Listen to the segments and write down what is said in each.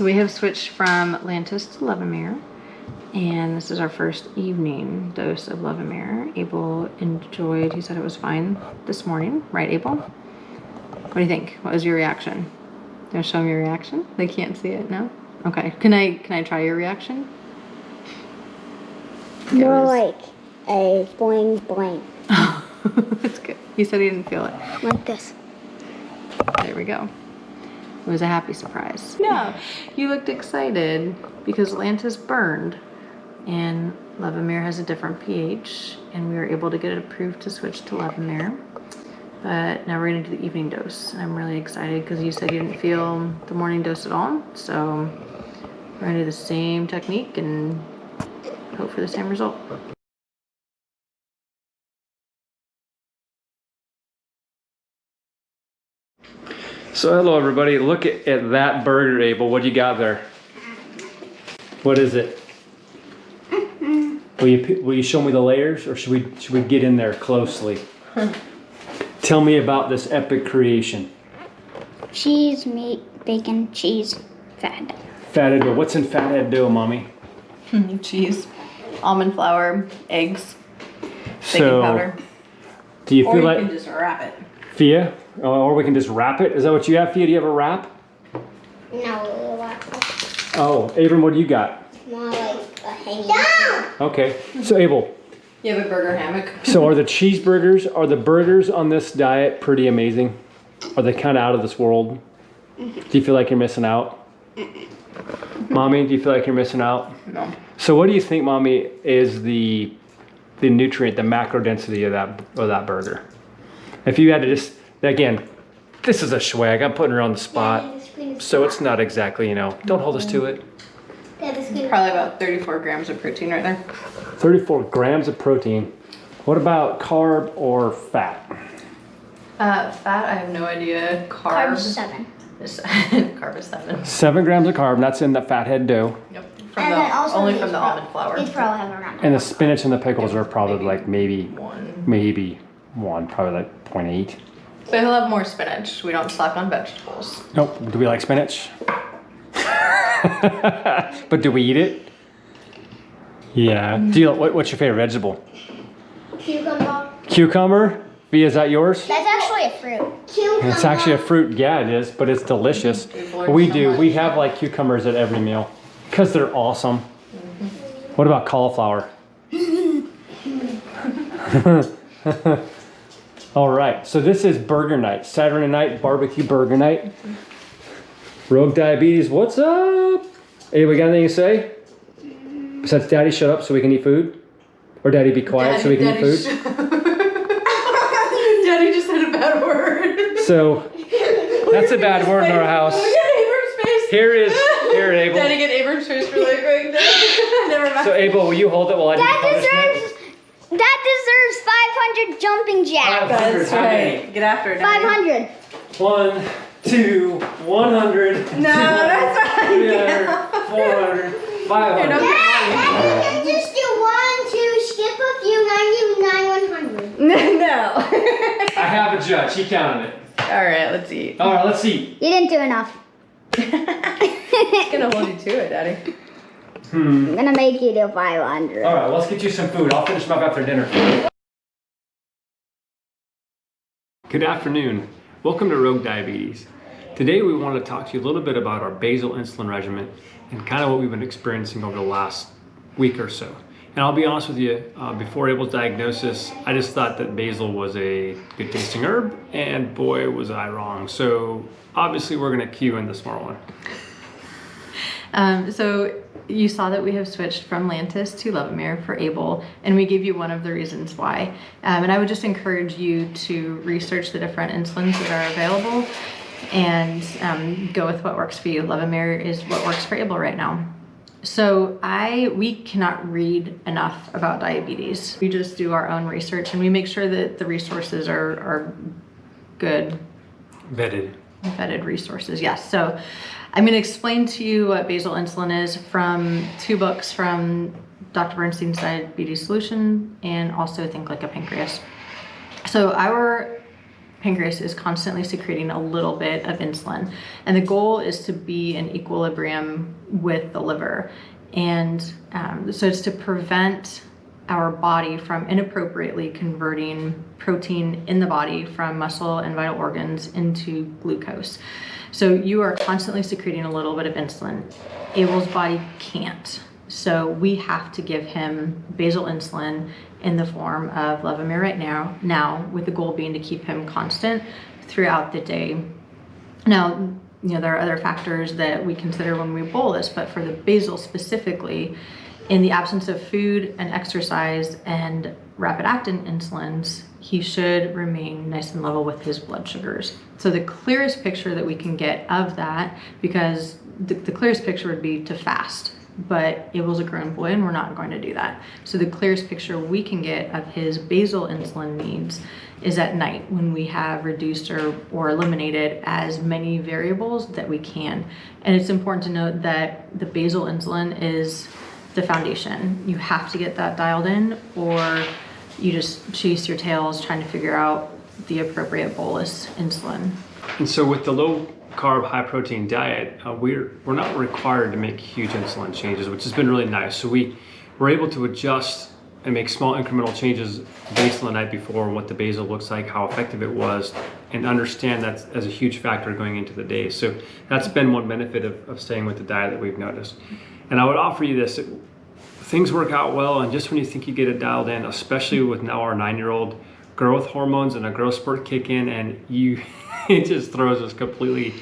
we have switched from Lantus to Levemir, and this is our first evening dose of Levemir. Abel enjoyed, he said it was fine this morning, right, Abel? What do you think? What was your reaction? Do you want to show me your reaction? They can't see it, no? Okay, can I try your reaction? More like a boing boing. That's good. He said he didn't feel it. Like this. There we go. It was a happy surprise. No, you looked excited because Lantus burned and Levemir has a different pH, and we were able to get it approved to switch to Levemir. But now we're gonna do the evening dose. And I'm really excited because you said you didn't feel the morning dose at all. So we're gonna do the same technique and hope for the same result. So hello everybody, look at that burger, Abel. What do you got there? What is it? Will you show me the layers, or should we get in there closely? Tell me about this epic creation. Cheese, meat, bacon, cheese, fathead. Fathead dough. What's in fathead dough, mommy? Cheese, almond flour, eggs, baking So, powder. do you feel Or like you can just wrap it. Fia? Or we can just wrap it? Is that what you have, Fia? Do you have a wrap? No, Oh, Abram, what do you got? more like a hanging. Okay, so Abel, You have a burger hammock. so are the burgers on this diet pretty amazing? Are they kind of out of this world? Do you feel like you're missing out? Mommy, do you feel like you're missing out? No. So what do you think, Mommy, is the nutrient, the macro density of that burger? If you had to just, again, this is a swag. I'm putting her on the spot. So it's not exactly, don't hold us to it. Probably about 34 grams of protein right there. 34 grams of protein. What about carb or fat? Fat, I have no idea. Carbs 7. Carb is 7. 7 grams of carb, and that's in the fathead dough. Yep. And then also Only these from the almond flour. These probably have around. And the spinach and the pickles are probably like maybe one, probably like 0.8. So he'll have more spinach. We don't slack on vegetables. Nope. Do we like spinach? But do we eat it? Yeah. What's your favorite vegetable? Cucumber. Cucumber? Via, is that yours? That's actually a fruit. Cucumber. It's actually a fruit. Yeah, it is, but it's delicious. We do. We have like cucumbers at every meal because they're awesome. What about cauliflower? All right, so this is burger night. Saturday night, barbecue burger night. Rogue Diabetes, what's up? Hey, we got anything to say? Besides Daddy shut up so we can eat food? Or Daddy be quiet so we can eat food? Daddy just said a bad word. So, that's a bad word in our house. Look at Abram's face. Here, Abel. Daddy, get Abram's face really quick. Never mind. So, Abel, will you hold it while I do the punishment? That deserves 500 jumping jacks. That's right. Get after it. Daddy. 500. 1, 2, 100. No, that's not. 300, 400, 500. Dad, just do 1, 2, skip a few, 99, 100. No. I have a judge. He counted it. All right, let's eat. All right, let's eat. You didn't do enough. It's gonna hold you to it, Daddy. I'm gonna make you do 500. All right, let's get you some food. I'll finish them up after dinner. Good afternoon. Welcome to Rogue Diabetes. Today we want to talk to you a little bit about our basal insulin regimen and kind of what we've been experiencing over the last week or so. And I'll be honest with you, before Abel's diagnosis, I just thought that basal was a good tasting herb, and boy was I wrong. So obviously we're going to cue in the smart one. So you saw that we have switched from Lantus to Levemir for Abel, and we gave you one of the reasons why. And I would just encourage you to research the different insulins that are available and go with what works for you. Levemir is what works for Abel right now. So we cannot read enough about diabetes. We just do our own research, and we make sure that the resources are good. Vetted resources, yes. So I'm going to explain to you what basal insulin is from 2 books from Dr. Bernstein's Diabetes Solution and also Think Like a Pancreas. So our pancreas is constantly secreting a little bit of insulin. And the goal is to be in equilibrium with the liver. And so it's to prevent our body from inappropriately converting protein in the body from muscle and vital organs into glucose. So you are constantly secreting a little bit of insulin. Abel's body can't. So we have to give him basal insulin in the form of Levemir right now, with the goal being to keep him constant throughout the day. Now, there are other factors that we consider when we bolus, but for the basal specifically, in the absence of food and exercise and rapid acting insulins, he should remain nice and level with his blood sugars. So the clearest picture that we can get of that, because the clearest picture would be to fast, but Abel's a grown boy and we're not going to do that. So the clearest picture we can get of his basal insulin needs is at night, when we have reduced or eliminated as many variables that we can. And it's important to note that the basal insulin is the foundation. You have to get that dialed in, or you just chase your tails trying to figure out the appropriate bolus insulin. And so with the low carb, high protein diet, we're not required to make huge insulin changes, which has been really nice. So we're able to adjust and make small incremental changes based on the night before and what the basal looks like, how effective it was, and understand that as a huge factor going into the day. So that's been one benefit of staying with the diet that we've noticed. And I would offer you this: things work out well, and just when you think you get it dialed in, especially with now our 9-year-old, growth hormones and a growth spurt kick in, and it just throws us completely.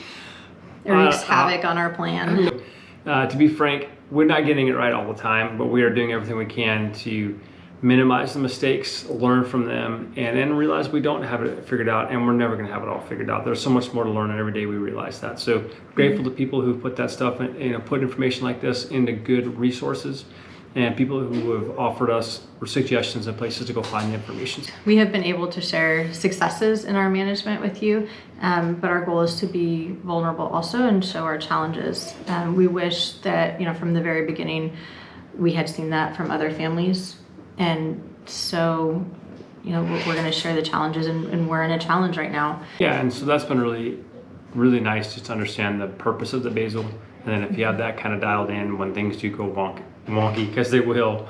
It wreaks havoc on our plan. To be frank, we're not getting it right all the time, but we are doing everything we can to minimize the mistakes, learn from them, and then realize we don't have it figured out, and we're never going to have it all figured out. There's so much more to learn, and every day we realize that. So grateful to people who put that stuff in, put information like this into good resources, and people who have offered us suggestions and places to go find the information. We have been able to share successes in our management with you, but our goal is to be vulnerable also and show our challenges. We wish that, from the very beginning, we had seen that from other families. And so, we're going to share the challenges, and we're in a challenge right now. Yeah, and so that's been really, really nice just to understand the purpose of the basal. And then if you have that kind of dialed in when things do go wonky, because they will,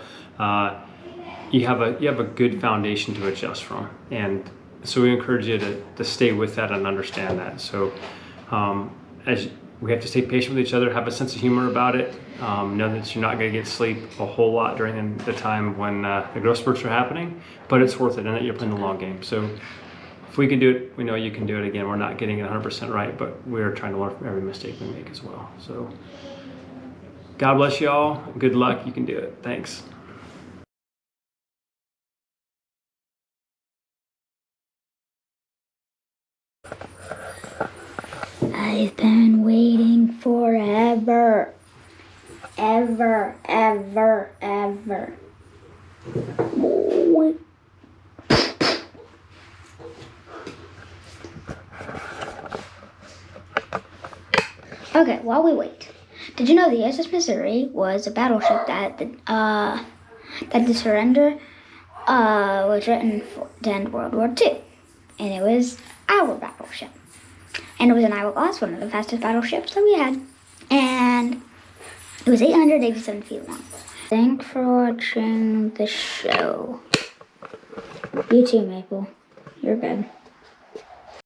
you have a good foundation to adjust from. And so we encourage you to stay with that and understand that. So as we have to stay patient with each other, have a sense of humor about it, know that you're not going to get sleep a whole lot during the time when the growth spurts are happening, but it's worth it, and that you're playing the long game. So if we can do it, we know you can do it. Again, we're not getting it 100% right, but we're trying to learn from every mistake we make as well. So God bless you all. Good luck. You can do it. Thanks. I've been waiting forever. Ever. Okay, while we wait, did you know the USS Missouri was a battleship that the surrender was written to end World War II, and it was our battleship, and it was an Iowa class, one of the fastest battleships that we had, and it was 887 feet long. Thanks for watching the show. You too, Maple. You're good.